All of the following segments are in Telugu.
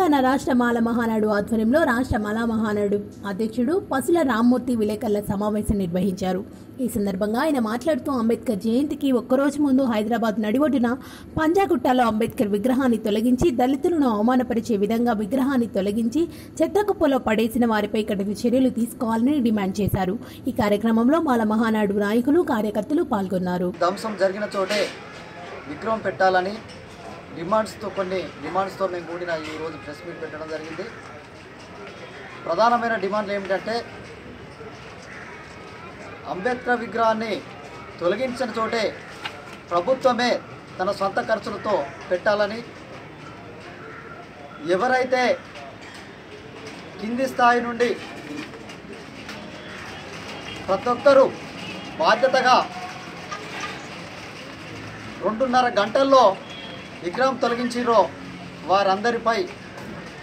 తెలంగాణ రాష్ట్ర మాల మహానాడు ఆధ్వర్యంలో రాష్ట్ర మాల మహానాడు అధ్యక్షుడు పసుల రామ్మూర్తి విలేకరుల సమావేశం నిర్వహించారు. ఈ సందర్భంగా ఆయన మాట్లాడుతూ అంబేద్కర్ జయంతికి ఒక్కరోజు ముందు హైదరాబాద్ నడిఒడ్డున పంజాగుట్టలో అంబేద్కర్ విగ్రహాన్ని తొలగించి దళితులను అవమానపరిచే విధంగా విగ్రహాన్ని తొలగించి చెత్తకుప్పలో పడేసిన వారిపై కఠిన చర్యలు తీసుకోవాలని డిమాండ్ చేశారు. ఈ కార్యక్రమంలో మాల మహానాడు నాయకులు కార్యకర్తలు పాల్గొన్నారు. ధ్వంసం జరిగిన చోటే విగ్రహం పెట్టాలని కొన్ని డిమాండ్స్తో మేము కూడిన ఈరోజు ప్రెస్ మీట్ పెట్టడం జరిగింది. ప్రధానమైన డిమాండ్లు ఏమిటంటే అంబేద్కర్ విగ్రహాన్ని తొలగించిన చోటే ప్రభుత్వమే తన సొంత ఖర్చులతో పెట్టాలని, ఎవరైతే కింది స్థాయి నుండి ప్రతి ఒక్కరూ బాధ్యతగా 2.5 గంటల్లో విగ్రహం తొలగించిరో వారందరిపై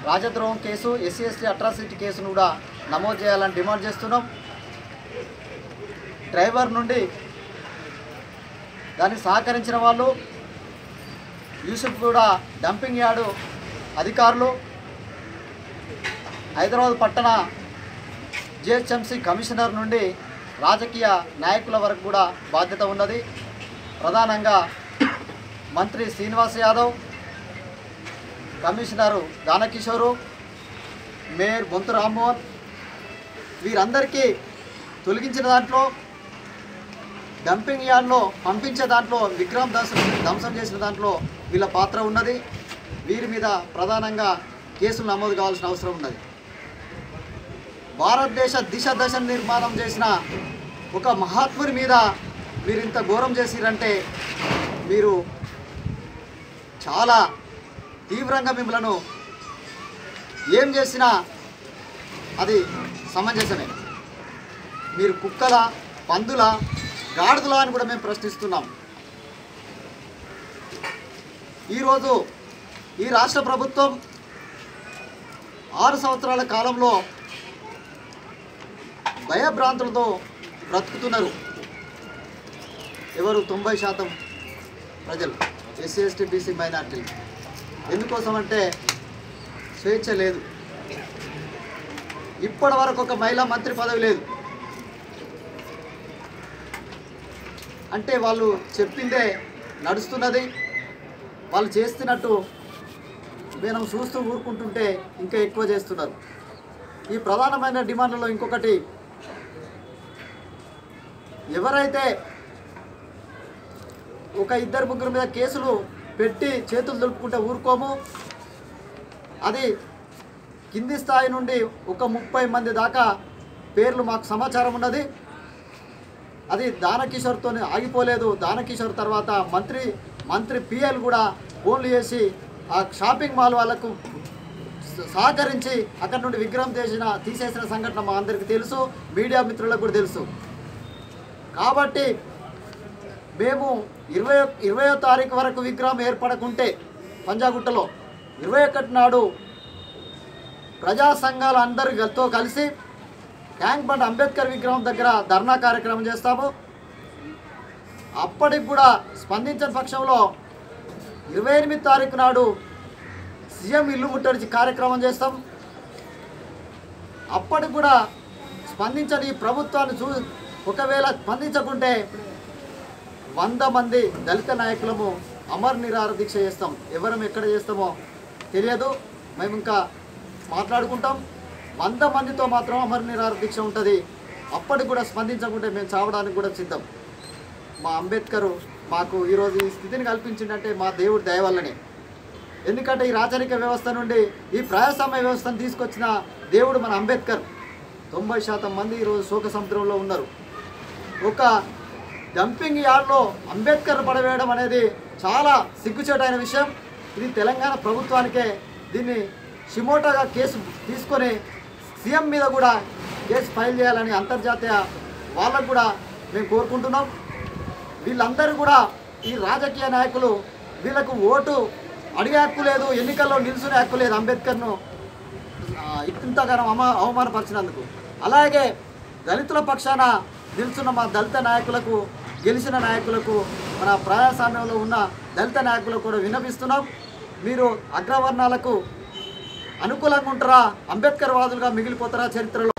రాజద్రోహం కేసు, SC/ST అట్రాసిటీ కేసును కూడా నమోదు చేయాలని డిమాండ్ చేస్తున్నాం. డ్రైవర్ నుండి దాన్ని సహకరించిన వాళ్ళు, యూసుఫ్ కూడా డంపింగ్ యార్డు అధికారులు, హైదరాబాద్ పట్టణ GHMC కమిషనర్ నుండి రాజకీయ నాయకుల వరకు కూడా బాధ్యత ఉన్నది. ప్రధానంగా మంత్రి శ్రీనివాస్ యాదవ్, కమిషనరు దానకిషోరు, మేయర్ బొంతు రామ్మోహన్, వీరందరికీ తొలగించిన దాంట్లో, డంపింగ్ యార్డ్లో పంపించే దాంట్లో, విగ్రహం ధ్వంసం చేసిన దాంట్లో వీళ్ళ పాత్ర ఉన్నది. వీరి మీద ప్రధానంగా కేసులు నమోదు కావాల్సిన అవసరం ఉన్నది. భారతదేశ దశ నిర్మాణం చేసిన ఒక మహాత్ముని మీద మీరు ఇంత ఘోరం చేసిరంటే మీరు చాలా తీవ్రంగా మిమ్మలను ఏం చేసినా అది సమంజసమే. మీరు కుక్కల, పందుల, గాడిదల అని కూడా మేము ప్రశ్నిస్తున్నాం. ఈరోజు ఈ రాష్ట్ర ప్రభుత్వం 6 సంవత్సరాల కాలంలో భయభ్రాంతులతో బ్రతుకుతున్నారు. ఎవరు? 90% ప్రజలు, SC/ST BC మైనార్టీలు. ఎందుకోసం అంటే స్వేచ్ఛ లేదు. ఇప్పటి వరకు ఒక మహిళా మంత్రి పదవి లేదు. అంటే వాళ్ళు చెప్పిందే నడుస్తున్నది. వాళ్ళు చేస్తున్నట్టు మేము చూస్తూ ఊరుకుంటుంటే ఇంకా ఎక్కువ చేస్తున్నారు. ఈ ప్రధానమైన డిమాండ్లలో ఇంకొకటి, ఎవరైతే ఒక 2-3 మీద కేసులు పెట్టి చేతులు దులుపుకుంటే ఊరుకోము. అది కింది స్థాయి నుండి ఒక 30 మంది దాకా పేర్లు మాకు సమాచారం ఉన్నది. అది దానకిషోర్తో ఆగిపోలేదు. దానకిషోర్ తర్వాత మంత్రి PL కూడా ఫోన్లు చేసి ఆ షాపింగ్ మాల్ వాళ్ళకు సహకరించి అక్కడి నుండి విగ్రహం తీసేసిన సంఘటన మా అందరికీ తెలుసు, మీడియా మిత్రులకు కూడా తెలుసు. కాబట్టి మేము 20వ తారీఖు వరకు విగ్రహం ఏర్పడకుంటే పంజాగుట్టలో 21 నాడు ప్రజా సంఘాల అందరితో కలిసి ట్యాంక్ బండ్ అంబేద్కర్ విగ్రహం దగ్గర ధర్నా కార్యక్రమం చేస్తాము. అప్పటికి కూడా స్పందించిన పక్షంలో 28 తారీఖు నాడు సీఎం ఇల్లు ముట్టడి కార్యక్రమం చేస్తాం. అప్పటికి కూడా స్పందించని ప్రభుత్వాన్ని ఒకవేళ స్పందించకుంటే 100 మంది దళిత నాయకులము అమర్ నిరాహార దీక్ష చేస్తాం. ఎవరం ఎక్కడ చేస్తామో తెలియదు, మేము ఇంకా మాట్లాడుకుంటాం. 100 మందితో మాత్రం అమర్ నిరాహార దీక్ష ఉంటుంది. అప్పటికి కూడా స్పందించకుంటే మేము చావడానికి కూడా సిద్ధం. మా అంబేద్కర్ మాకు ఈరోజు ఈ స్థితిని కల్పించిందంటే మా దేవుడి దయ వల్లనే. ఎందుకంటే ఈ రాచరిక వ్యవస్థ నుండి ఈ ప్రజాస్వామ్య వ్యవస్థను తీసుకొచ్చిన దేవుడు మన అంబేద్కర్. 90% మంది ఈరోజు శోక సముద్రంలో ఉన్నారు. ఒక డంపింగ్ యార్డ్లో అంబేద్కర్ పడవేయడం అనేది చాలా సిగ్గుచేటైన విషయం. ఇది తెలంగాణ ప్రభుత్వానికే దీన్ని షిమోటోగా కేసు తీసుకొని సీఎం మీద కూడా కేసు ఫైల్ చేయాలని అంతర్జాతీయ వాళ్ళకు కూడా మేము కోరుకుంటున్నాం. వీళ్ళందరూ కూడా ఈ రాజకీయ నాయకులు, వీళ్ళకు ఓటు అడిగే హక్కు లేదు, ఎన్నికల్లో నిలుచునే హక్కు లేదు అంబేద్కర్ను ఇంతగానం అవమానపరిచినందుకు. అలాగే దళితుల పక్షాన నిలుచున్న మా దళిత నాయకులకు, గెలిచిన నాయకులకు, మన ప్రజాస్వామ్యంలో ఉన్న దళిత నాయకులకు కూడా విన్నవిస్తున్నాం. మీరు అగ్రవర్ణాలకు అనుకూలంగా ఉంటారా, అంబేద్కర్ వాదులుగా మిగిలిపోతారా చరిత్రలో?